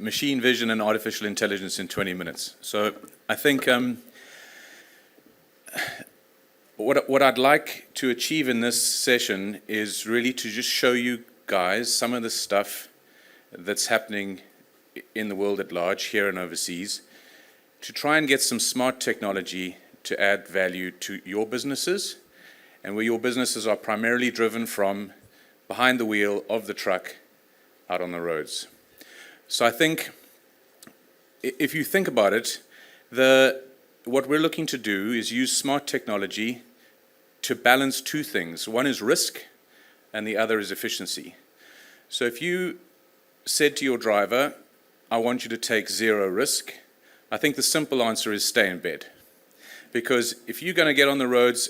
machine vision and artificial intelligence in 20 minutes. So I think what I'd like to achieve in this session is really to just show you guys some of the stuff that's happening in the world at large, here and overseas, to try and get some smart technology to add value to your businesses, and where your businesses are primarily driven from behind the wheel of the truck out on the roads. So I think, if you think about it, what we're looking to do is use smart technology to balance two things. One is risk, and the other is efficiency. So if you said to your driver, I want you to take zero risk, I think the simple answer is stay in bed. Because if you're going to get on the roads,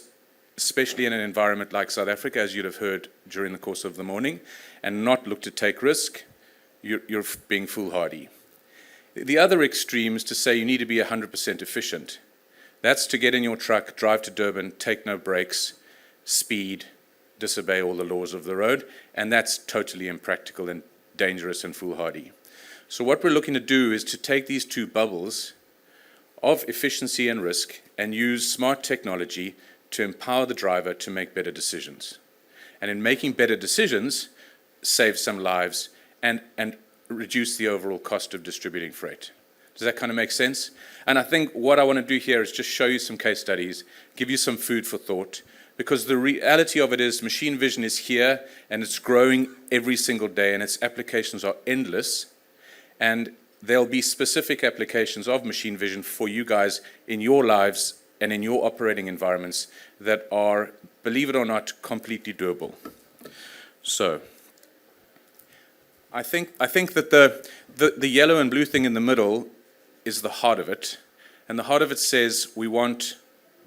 especially in an environment like South Africa, as you'd have heard during the course of the morning, and not look to take risk, you're being foolhardy. The other extreme is to say you need to be 100% efficient. That's to get in your truck, drive to Durban, take no brakes, speed, disobey all the laws of the road, and that's totally impractical and dangerous and foolhardy. So what we're looking to do is to take these two bubbles of efficiency and risk and use smart technology to empower the driver to make better decisions. And in making better decisions, save some lives and reduce the overall cost of distributing freight. Does that kind of make sense? And I think what I want to do here is just show you some case studies, give you some food for thought, because the reality of it is machine vision is here and it's growing every single day and its applications are endless, and there'll be specific applications of machine vision for you guys in your lives and in your operating environments that are, believe it or not, completely doable. So I think that the yellow and blue thing in the middle is the heart of it. And the heart of it says we want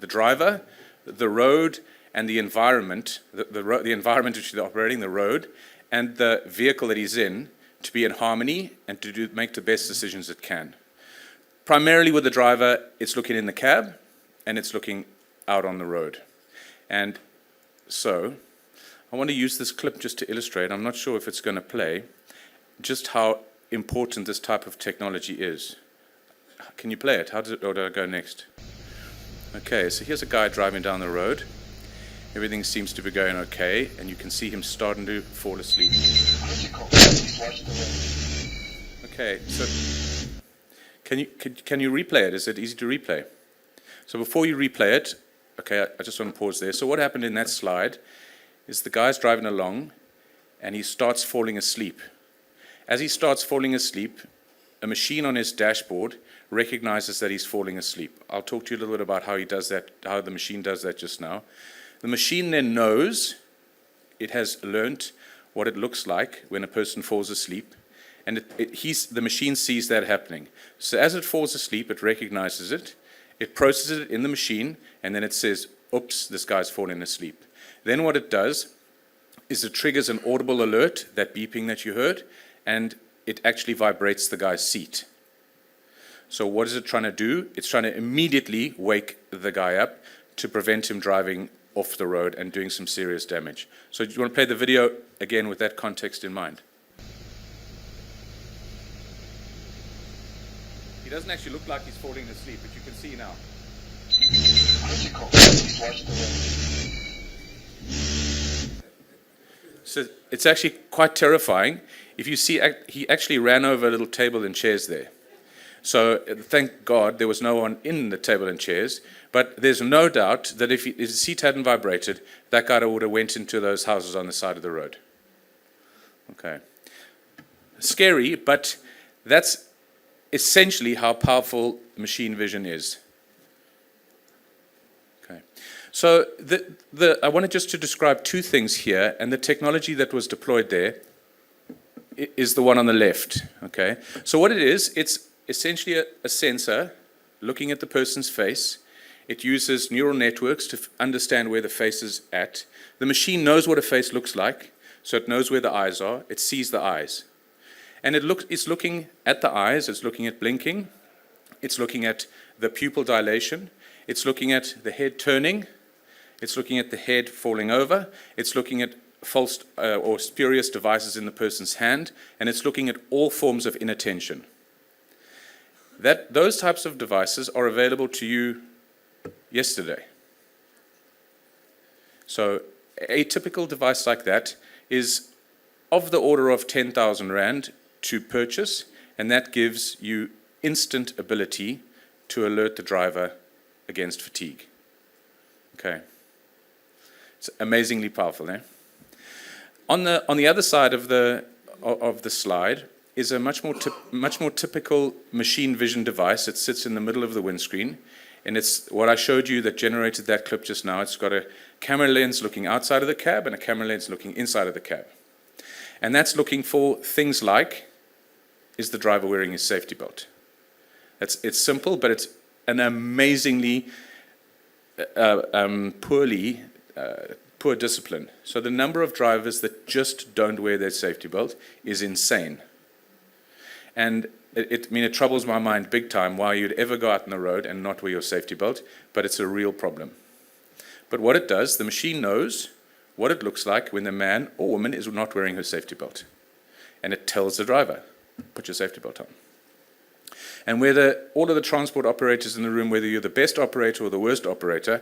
the driver, the road, and the environment, the environment which they're operating, the road, and the vehicle that he's in, to be in harmony and to make the best decisions it can. Primarily with the driver, it's looking in the cab, and it's looking out on the road. And so I want to use this clip just to illustrate, I'm not sure if it's going to play, just how important this type of technology is. Can you play it? Or do I go next? Okay, so here's a guy driving down the road. Everything seems to be going okay, and you can see him starting to fall asleep. Okay, so can you replay it? Is it easy to replay? So before you replay it, okay, I just want to pause there. So what happened in that slide is the guy's driving along, and he starts falling asleep. As he starts falling asleep, a machine on his dashboard recognizes that he's falling asleep. I'll talk to you a little bit about how he does that, how the machine does that just now. The machine then knows, it has learnt what it looks like when a person falls asleep, and the machine sees that happening. So as it falls asleep, it recognizes it, it processes it in the machine, and then it says, oops, this guy's fallen asleep. Then what it does is it triggers an audible alert, that beeping that you heard, and it actually vibrates the guy's seat. So what is it trying to do? It's trying to immediately wake the guy up to prevent him driving off the road and doing some serious damage. So do you want to play the video again with that context in mind? He doesn't actually look like he's falling asleep, but you can see now. So it's actually quite terrifying. If you see, he actually ran over a little table and chairs there. So thank God there was no one in the table and chairs, but there's no doubt that if his seat hadn't vibrated, that guy would have went into those houses on the side of the road. Okay. Scary, but that's essentially how powerful machine vision is. Okay. So I wanted just to describe two things here, and the technology that was deployed there is the one on the left. Okay. So what it is, it's essentially a sensor looking at the person's face. It uses neural networks to understand where the face is at. The machine knows what a face looks like, so it knows where the eyes are. It sees the eyes. And it's looking at the eyes, it's looking at blinking, it's looking at the pupil dilation, it's looking at the head turning, it's looking at the head falling over, it's looking at false or spurious devices in the person's hand, and it's looking at all forms of inattention. those types of devices are available to you yesterday. So a typical device like that is of the order of 10,000 Rand to purchase, and that gives you instant ability to alert the driver against fatigue. Okay. It's amazingly powerful, eh? On the other side of the slide is a much more typical machine vision device. It sits in the middle of the windscreen, and it's what I showed you that generated that clip just now. It's got a camera lens looking outside of the cab and a camera lens looking inside of the cab. And that's looking for things like, is the driver wearing his safety belt? It's simple, but it's an amazingly poor discipline. So the number of drivers that just don't wear their safety belt is insane. And it troubles my mind big time why you'd ever go out on the road and not wear your safety belt, but it's a real problem. But what it does, the machine knows what it looks like when the man or woman is not wearing her safety belt. And it tells the driver, put your safety belt on. And whether all of the transport operators in the room, whether you're the best operator or the worst operator,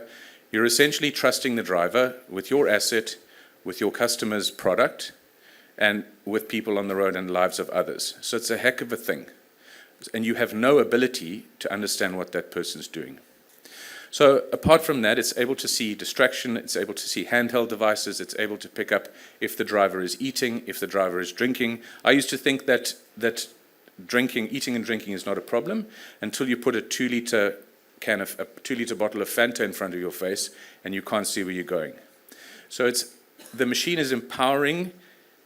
you're essentially trusting the driver with your asset, with your customer's product, and with people on the road and the lives of others. So it's a heck of a thing. And you have no ability to understand what that person's doing. So apart from that, it's able to see distraction, it's able to see handheld devices, it's able to pick up if the driver is eating, if the driver is drinking. I used to think that eating and drinking is not a problem until you put a 2-liter bottle of Fanta in front of your face and you can't see where you're going. So the machine is empowering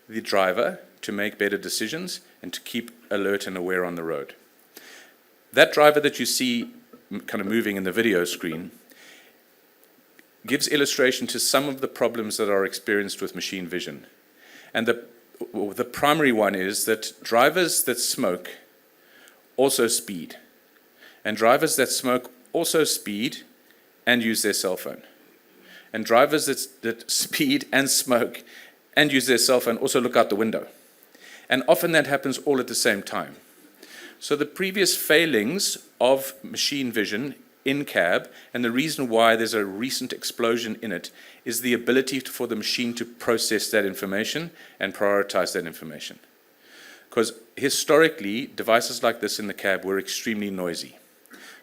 the driver to make better decisions and to keep alert and aware on the road. That driver that you see kind of moving in the video screen gives illustration to some of the problems that are experienced with machine vision. And the primary one is that drivers that smoke also speed. And drivers that smoke also speed and use their cell phone. And drivers that speed and smoke and use their cell phone also look out the window. And often that happens all at the same time. So the previous failings of machine vision in cab, and the reason why there's a recent explosion in it, is the ability for the machine to process that information and prioritize that information. Because historically, devices like this in the cab were extremely noisy.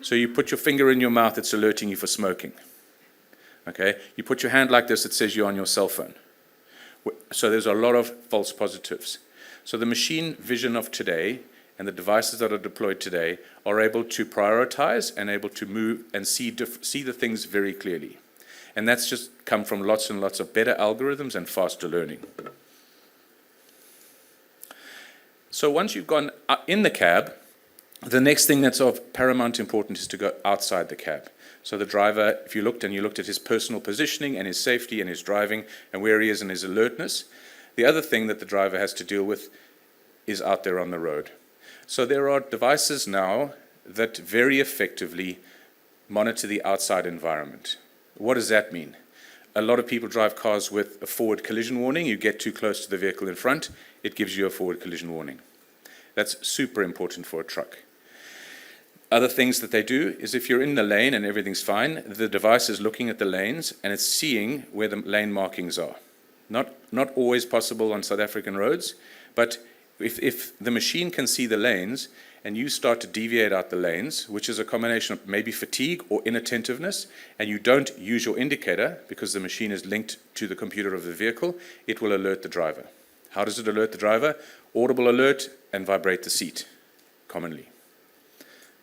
So you put your finger in your mouth, it's alerting you for smoking. Okay? You put your hand like this, it says you're on your cell phone. So there's a lot of false positives. So the machine vision of today and the devices that are deployed today are able to prioritize and able to move and see the things very clearly. And that's just come from lots and lots of better algorithms and faster learning. So once you've gone in the cab, the next thing that's of paramount importance is to go outside the cab. So the driver, if you looked at his personal positioning and his safety and his driving and where he is and his alertness, the other thing that the driver has to deal with is out there on the road. So there are devices now that very effectively monitor the outside environment. What does that mean? A lot of people drive cars with a forward collision warning. You get too close to the vehicle in front, it gives you a forward collision warning. That's super important for a truck. Other things that they do is if you're in the lane and everything's fine, the device is looking at the lanes and it's seeing where the lane markings are. Not always possible on South African roads, but if the machine can see the lanes and you start to deviate out the lanes, which is a combination of maybe fatigue or inattentiveness, and you don't use your indicator because the machine is linked to the computer of the vehicle, it will alert the driver. How does it alert the driver? Audible alert and vibrate the seat, commonly.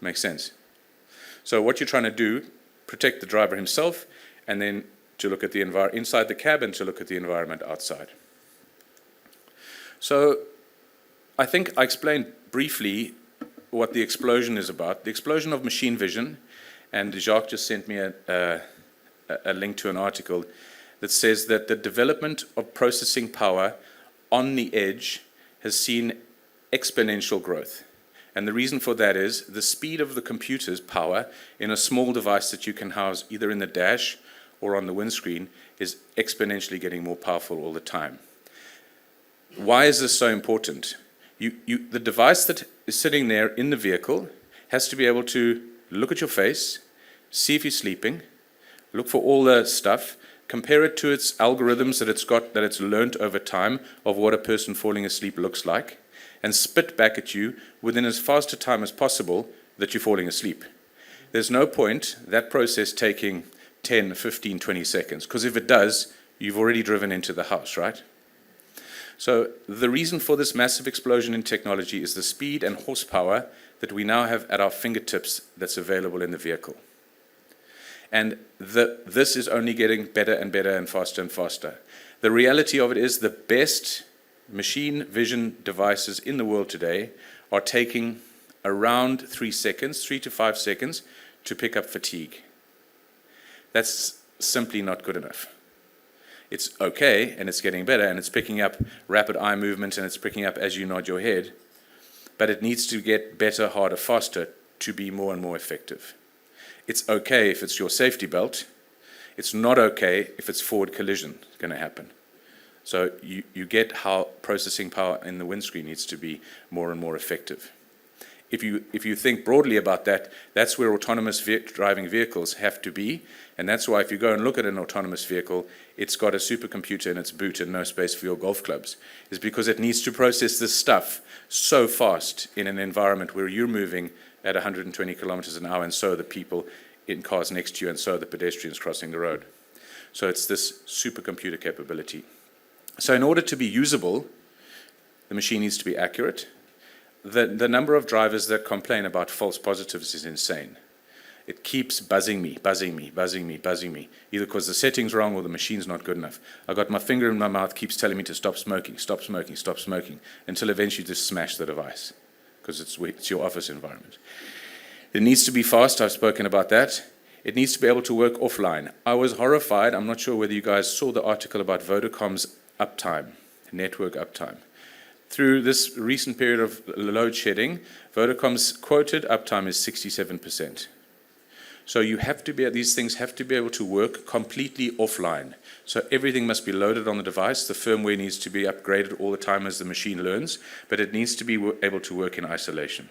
Makes sense. So what you're trying to do, protect the driver himself, and then to look at the inside the cab and to look at the environment outside. So I think I explained briefly what the explosion is about. The explosion of machine vision, and Jacques just sent me a link to an article that says that the development of processing power on the edge has seen exponential growth. And the reason for that is the speed of the computer's power in a small device that you can house either in the dash or on the windscreen is exponentially getting more powerful all the time. Why is this so important? The device that is sitting there in the vehicle has to be able to look at your face, see if you're sleeping, look for all the stuff, compare it to its algorithms that it's got, that it's learned over time of what a person falling asleep looks like, and spit back at you within as fast a time as possible that you're falling asleep. There's no point that process taking 10, 15, 20 seconds, because if it does, you've already driven into the house, right? So the reason for this massive explosion in technology is the speed and horsepower that we now have at our fingertips that's available in the vehicle. And this is only getting better and better and faster. The reality of it is the best machine vision devices in the world today are taking around 3 to 5 seconds to pick up fatigue. That's simply not good enough. It's okay, and it's getting better, and it's picking up rapid eye movement, and it's picking up as you nod your head, but it needs to get better, harder, faster to be more and more effective. It's okay if it's your safety belt. It's not okay if it's forward collision going to happen. So you get how processing power in the windscreen needs to be more and more effective. If you think broadly about that, that's where autonomous driving vehicles have to be, and that's why if you go and look at an autonomous vehicle, it's got a supercomputer in its boot and no space for your golf clubs, is because it needs to process this stuff so fast in an environment where you're moving at 120 kilometers an hour, and so are the people in cars next to you, and so are the pedestrians crossing the road. So it's this supercomputer capability. So in order to be usable, the machine needs to be accurate. The number of drivers that complain about false positives is insane. It keeps buzzing me, either because the setting's wrong or the machine's not good enough. I got my finger in my mouth, keeps telling me to stop smoking, until eventually just smash the device, because it's your office environment. It needs to be fast, I've spoken about that. It needs to be able to work offline. I was horrified, I'm not sure whether you guys saw the article about Vodacom's uptime, network uptime. Through this recent period of load shedding, Vodacom's quoted uptime is 67%. So these things have to be able to work completely offline. So everything must be loaded on the device. The firmware needs to be upgraded all the time as the machine learns, but it needs to be able to work in isolation.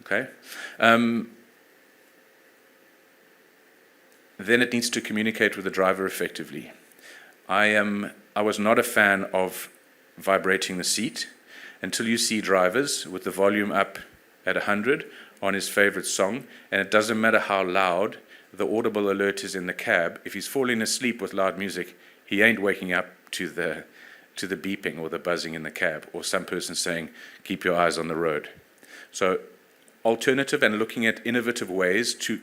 Okay? Then it needs to communicate with the driver effectively. I was not a fan of vibrating the seat until you see drivers with the volume up at 100 on his favorite song, and it doesn't matter how loud the audible alert is in the cab. If he's falling asleep with loud music, he ain't waking up to the beeping or the buzzing in the cab, or some person saying, keep your eyes on the road. So alternative and looking at innovative ways to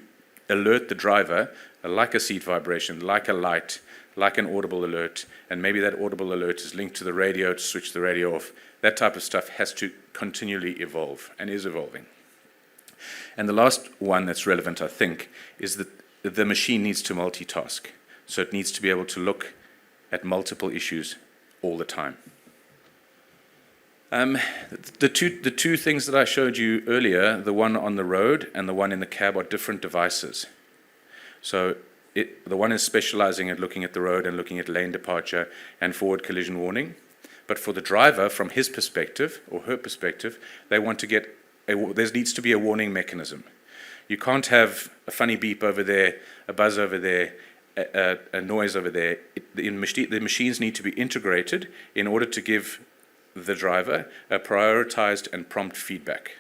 alert the driver, like a seat vibration, like a light, like an audible alert, and maybe that audible alert is linked to the radio to switch the radio off. That type of stuff has to continually evolve and is evolving. And the last one that's relevant, I think, is that the machine needs to multitask. So it needs to be able to look at multiple issues all the time. The two things that I showed you earlier, the one on the road and the one in the cab, are different devices. So the one is specializing at looking at the road and looking at lane departure and forward collision warning. But for the driver, from his perspective or her perspective, they want to get there needs to be a warning mechanism. You can't have a funny beep over there, a buzz over there, a noise over there. The machines need to be integrated in order to give the driver a prioritized and prompt feedback.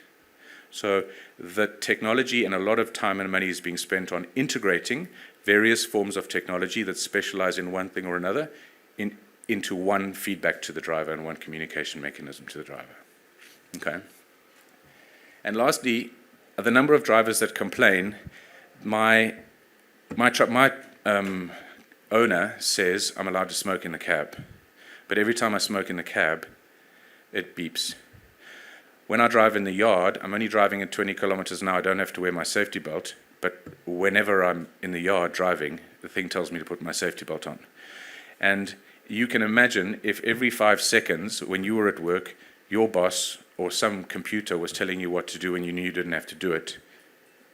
So the technology and a lot of time and money is being spent on integrating various forms of technology that specialize in one thing or another into one feedback to the driver and one communication mechanism to the driver. Okay. And lastly, the number of drivers that complain. My owner says I'm allowed to smoke in the cab, but every time I smoke in the cab, it beeps. When I drive in the yard, I'm only driving at 20 kilometers an hour. I don't have to wear my safety belt, but whenever I'm in the yard driving, the thing tells me to put my safety belt on. And you can imagine if every 5 seconds when you were at work, your boss or some computer was telling you what to do and you knew you didn't have to do it,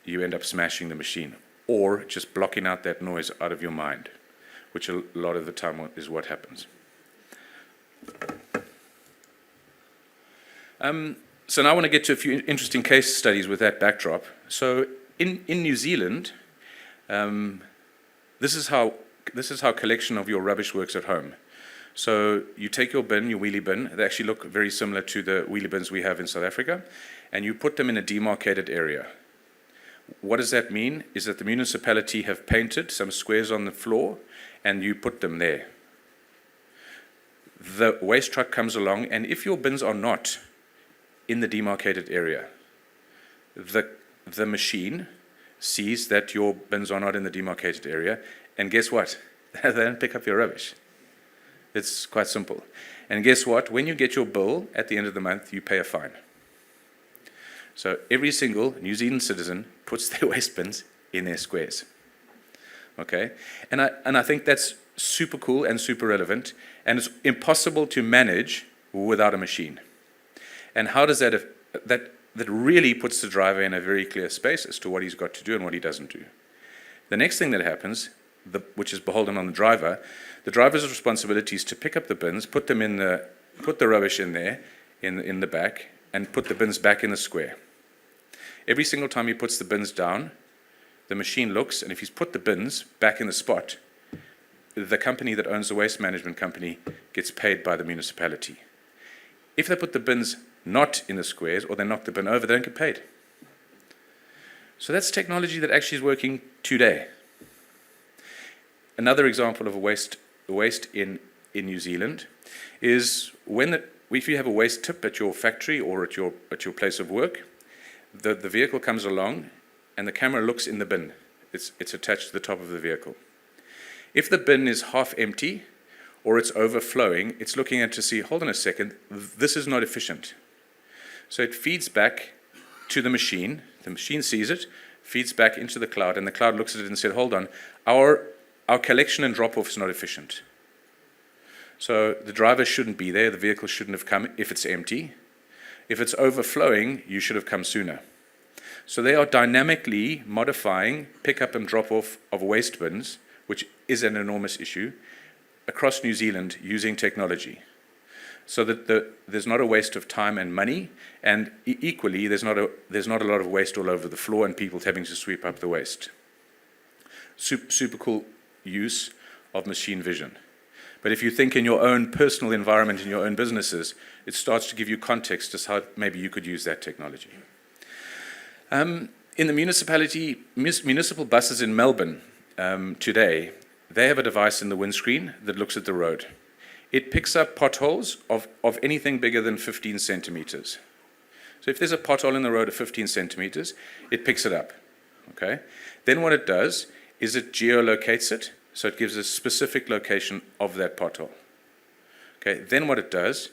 you end up smashing the machine or just blocking out that noise out of your mind, which a lot of the time is what happens. So now I want to get to a few interesting case studies with that backdrop. So in New Zealand, this is how collection of your rubbish works at home. So you take your bin, your wheelie bin, they actually look very similar to the wheelie bins we have in South Africa, and you put them in a demarcated area. What does that mean? Is that the municipality have painted some squares on the floor, and you put them there. The waste truck comes along, and if your bins are not in the demarcated area, the machine sees that your bins are not in the demarcated area, and guess what? They don't pick up your rubbish. It's quite simple. And guess what? When you get your bill at the end of the month, you pay a fine. So every single New Zealand citizen puts their waste bins in their squares. Okay? And I think that's super cool and super relevant, and it's impossible to manage without a machine. And how does that really puts the driver in a very clear space as to what he's got to do and what he doesn't do. The next thing that happens, which is beholden on the driver's responsibility is to pick up the bins, put the rubbish in there, in the back, and put the bins back in the square. Every single time he puts the bins down, the machine looks, and if he's put the bins back in the spot, the company that owns the waste management company gets paid by the municipality. If they put the bins not in the squares, or they knock the bin over, they don't get paid. So that's technology that actually is working today. Another example of a waste in New Zealand is if you have a waste tip at your factory or at your place of work, the vehicle comes along and the camera looks in the bin. It's attached to the top of the vehicle. If the bin is half empty or it's overflowing, it's looking at to see, hold on a second, this is not efficient. So it feeds back to the machine sees it, feeds back into the cloud, and the cloud looks at it and said, hold on, our collection and drop-off is not efficient. So the driver shouldn't be there, the vehicle shouldn't have come if it's empty. If it's overflowing, you should have come sooner. So they are dynamically modifying pick-up and drop-off of waste bins, which is an enormous issue, across New Zealand using technology. So that there's not a waste of time and money, and equally there's not a lot of waste all over the floor and people having to sweep up the waste. Super cool use of machine vision. But if you think in your own personal environment, in your own businesses, it starts to give you context as how maybe you could use that technology. In the municipal buses in Melbourne today, they have a device in the windscreen that looks at the road. It picks up potholes of anything bigger than 15 centimeters. So if there's a pothole in the road of 15 centimeters, it picks it up. Okay? Then what it does is it geolocates it, so it gives a specific location of that pothole. Okay? Then what it does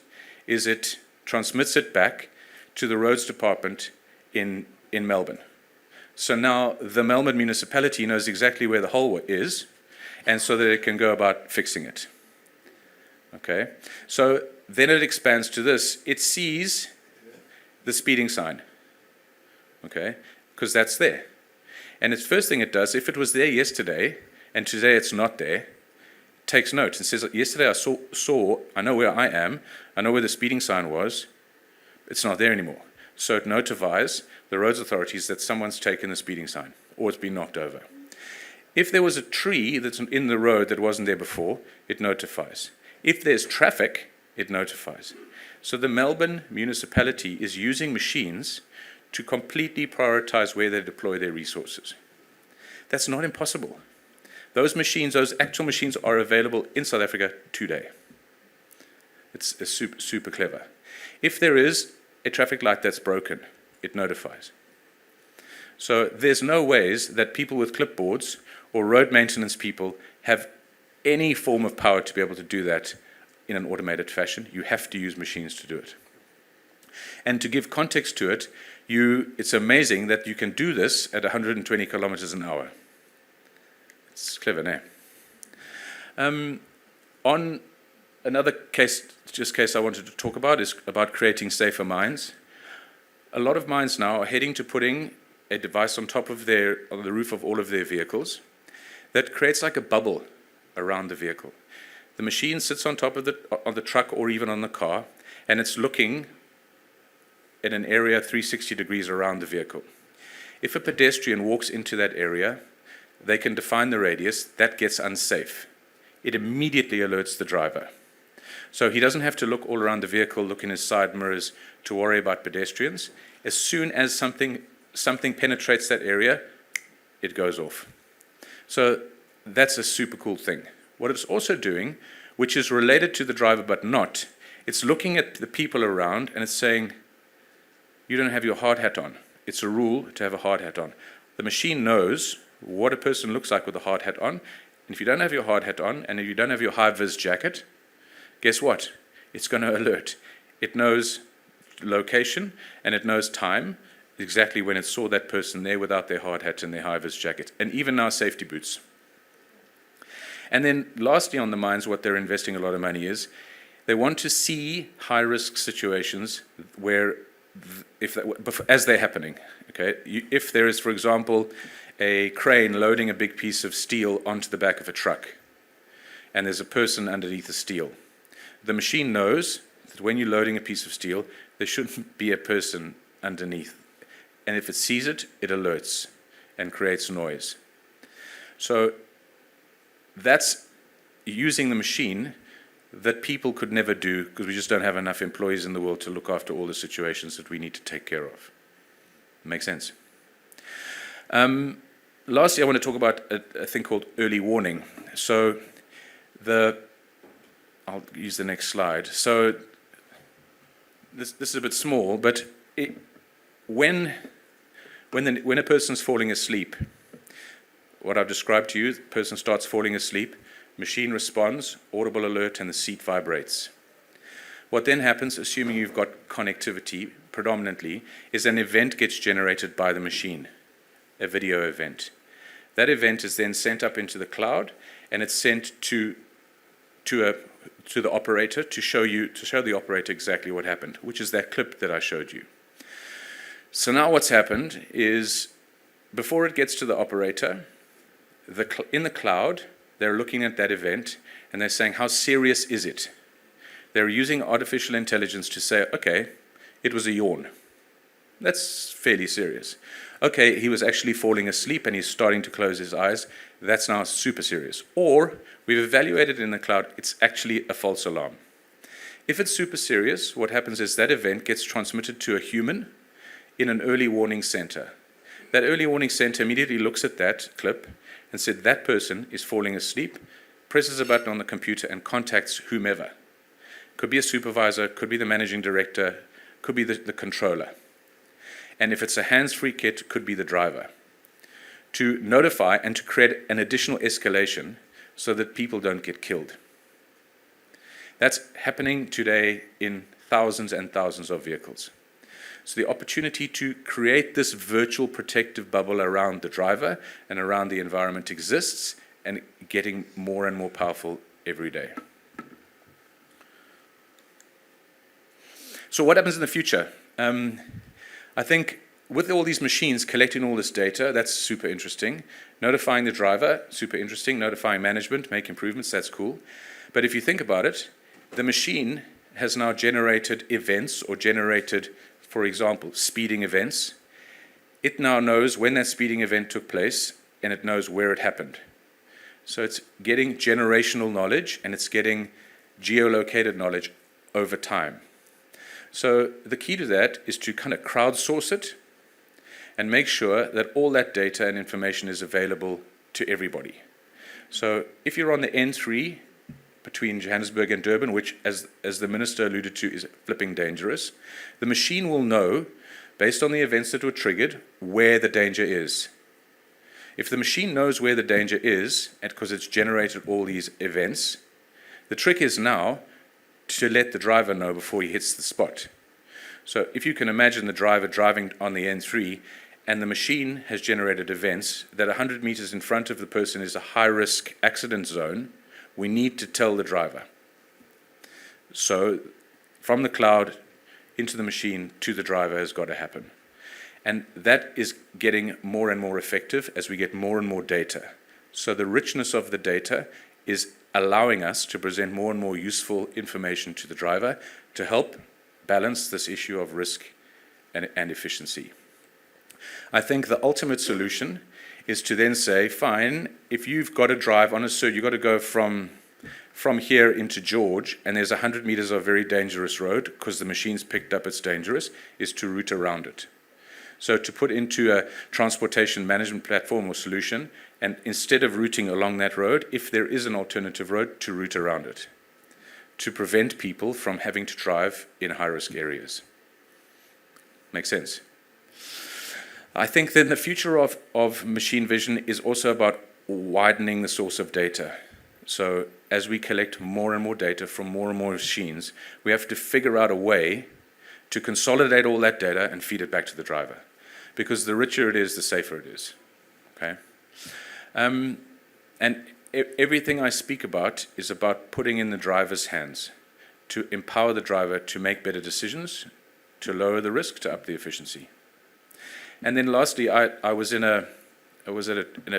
is it transmits it back to the roads department in Melbourne. So now the Melbourne municipality knows exactly where the hole is, and so that it can go about fixing it. Okay, so then it expands to this. It sees the speeding sign, okay, because that's there. And its first thing it does, if it was there yesterday, and today it's not there, it takes note and says, yesterday I saw, I know where I am, I know where the speeding sign was, it's not there anymore. So it notifies the roads authorities that someone's taken the speeding sign, or it's been knocked over. If there was a tree that's in the road that wasn't there before, it notifies. If there's traffic, it notifies. So the Melbourne municipality is using machines to completely prioritize where they deploy their resources. That's not impossible. Those actual machines are available in South Africa today. It's super clever. If there is a traffic light that's broken, it notifies. So there's no ways that people with clipboards or road maintenance people have any form of power to be able to do that in an automated fashion. You have to use machines to do it. And to give context to it, it's amazing that you can do this at 120 kilometers an hour. It's clever, no? On another case I wanted to talk about is about creating safer mines. A lot of mines now are heading to putting a device on the roof of all of their vehicles that creates like a bubble around the vehicle. The machine sits on top of the truck or even on the car, and it's looking in an area 360 degrees around the vehicle. If a pedestrian walks into that area, they can define the radius. That gets unsafe. It immediately alerts the driver. So he doesn't have to look all around the vehicle, look in his side mirrors to worry about pedestrians. As soon as something penetrates that area, it goes off. So that's a super cool thing. What it's also doing, which is related to the driver but not, it's looking at the people around and it's saying, you don't have your hard hat on. It's a rule to have a hard hat on. The machine knows what a person looks like with a hard hat on. And if you don't have your hard hat on and if you don't have your high-vis jacket, guess what? It's going to alert. It knows location and it knows time, exactly when it saw that person there without their hard hat and their high-vis jacket, and even now safety boots. And then lastly on the mines, what they're investing a lot of money is, they want to see high-risk situations where, as they're happening. Okay, if there is, for example, a crane loading a big piece of steel onto the back of a truck, and there's a person underneath the steel, the machine knows that when you're loading a piece of steel, there shouldn't be a person underneath. And if it sees it, it alerts and creates noise. So that's using the machine that people could never do because we just don't have enough employees in the world to look after all the situations that we need to take care of. Makes sense. Lastly, I want to talk about a thing called early warning. So I'll use the next slide. So this is a bit small, but when a person's falling asleep, what I've described to you, the person starts falling asleep, machine responds, audible alert, and the seat vibrates. What then happens, assuming you've got connectivity predominantly, is an event gets generated by the machine, a video event. That event is then sent up into the cloud, and it's sent to the operator to show the operator exactly what happened, which is that clip that I showed you. So now what's happened is, before it gets to the operator, in the cloud, they're looking at that event and they're saying, how serious is it? They're using artificial intelligence to say, okay, it was a yawn. That's fairly serious. Okay, he was actually falling asleep and he's starting to close his eyes. That's now super serious. Or we've evaluated in the cloud, it's actually a false alarm. If it's super serious, what happens is that event gets transmitted to a human in an early warning center. That early warning center immediately looks at that clip and said that person is falling asleep, presses a button on the computer and contacts whomever. Could be a supervisor, could be the managing director, could be the controller. And if it's a hands-free kit, could be the driver. To notify and to create an additional escalation so that people don't get killed. That's happening today in thousands and thousands of vehicles. So the opportunity to create this virtual protective bubble around the driver and around the environment exists and getting more and more powerful every day. So what happens in the future? I think with all these machines collecting all this data, that's super interesting. Notifying the driver, super interesting. Notifying management, make improvements, that's cool. But if you think about it, the machine has now generated events or generated, for example, speeding events. It now knows when that speeding event took place and it knows where it happened. So it's getting generational knowledge and it's getting geolocated knowledge over time. So the key to that is to kind of crowdsource it and make sure that all that data and information is available to everybody. So if you're on the N3 between Johannesburg and Durban, which as the minister alluded to is flipping dangerous, the machine will know, based on the events that were triggered, where the danger is. If the machine knows where the danger is, and because it's generated all these events, the trick is now to let the driver know before he hits the spot. So if you can imagine the driver driving on the N3 and the machine has generated events that 100 meters in front of the person is a high-risk accident zone, we need to tell the driver. So from the cloud into the machine to the driver has got to happen. And that is getting more and more effective as we get more and more data. So the richness of the data is allowing us to present more and more useful information to the driver to help balance this issue of risk and efficiency. I think the ultimate solution is to then say, fine, if you've got to drive on a circuit, you've got to go from here into George, and there's 100 meters of very dangerous road because the machine's picked up it's dangerous, is to route around it. So to put into a transportation management platform or solution, and instead of routing along that road, if there is an alternative road, to route around it, to prevent people from having to drive in high-risk areas. Makes sense? I think then the future of machine vision is also about widening the source of data. So as we collect more and more data from more and more machines, we have to figure out a way to consolidate all that data and feed it back to the driver. Because the richer it is, the safer it is. Okay? And everything I speak about is about putting in the driver's hands to empower the driver to make better decisions, to lower the risk, to up the efficiency. And then lastly, I was in a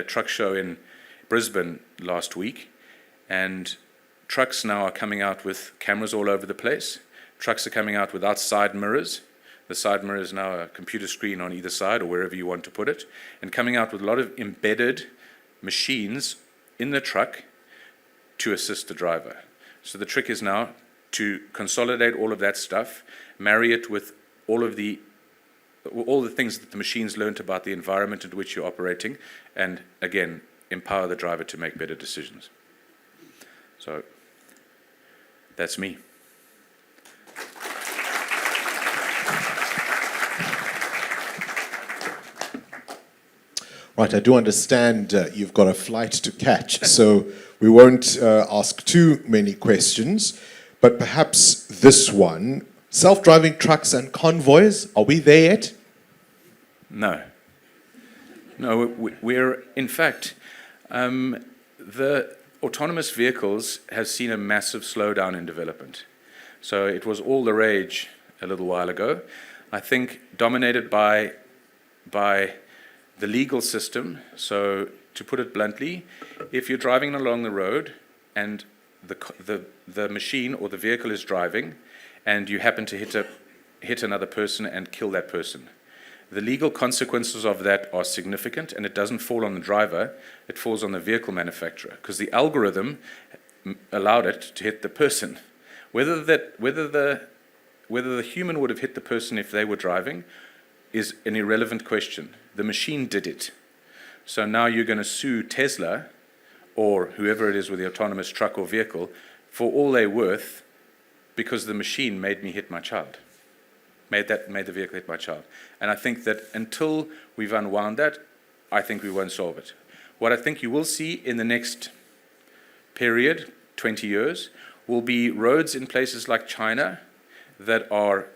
truck show in Brisbane last week, and trucks now are coming out with cameras all over the place. Trucks are coming out without side mirrors. The side mirror is now a computer screen on either side or wherever you want to put it, and coming out with a lot of embedded machines in the truck to assist the driver. So the trick is now to consolidate all of that stuff, marry it with all the things that the machines learned about the environment in which you're operating, and again, empower the driver to make better decisions. So that's me. Right, I do understand you've got a flight to catch, so we won't ask too many questions, but perhaps this one, self-driving trucks and convoys, are we there yet? No. No, we're, in fact, the autonomous vehicles have seen a massive slowdown in development. So it was all the rage a little while ago. I think dominated by the legal system. So to put it bluntly, if you're driving along the road and the machine or the vehicle is driving and you happen to hit another person and kill that person, the legal consequences of that are significant, and it doesn't fall on the driver, it falls on the vehicle manufacturer, because the algorithm allowed it to hit the person. Whether the human would have hit the person if they were driving is an irrelevant question. The machine did it. So now you're going to sue Tesla or whoever it is with the autonomous truck or vehicle for all they're worth because the machine made me hit my child. Made the vehicle hit my child. And I think that until we've unwound that, I think we won't solve it. What I think you will see in the next period, 20 years, will be roads in places like China that are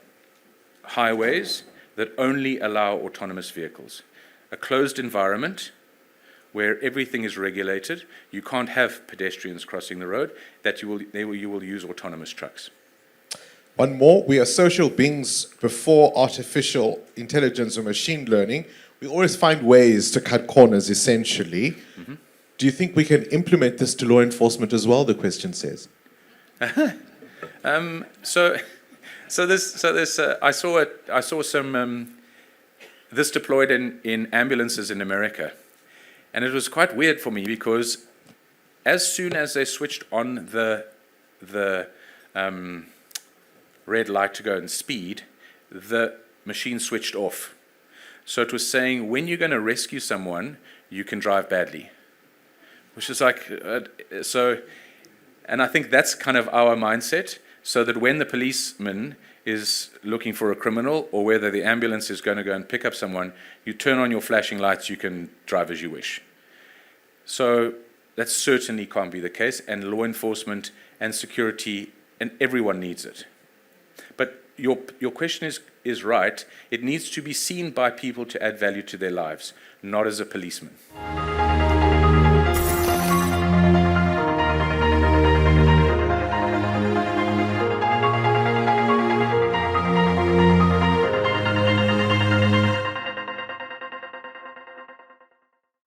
highways that only allow autonomous vehicles. A closed environment where everything is regulated. You can't have pedestrians crossing the road, that you will use autonomous trucks. One more, we are social beings before artificial intelligence or machine learning. We always find ways to cut corners, essentially. Mm-hmm. Do you think we can implement this to law enforcement as well, the question says? So this I saw some this deployed in ambulances in America, and it was quite weird for me because as soon as they switched on the red light to go and speed, the machine switched off. So it was saying when you're going to rescue someone, you can drive badly, which is like and I think that's kind of our mindset. So that when the policeman is looking for a criminal or whether the ambulance is going to go and pick up someone, you turn on your flashing lights, you can drive as you wish. So that certainly can't be the case, and law enforcement and security and everyone needs it. But your question is right. It needs to be seen by people to add value to their lives, not as a policeman.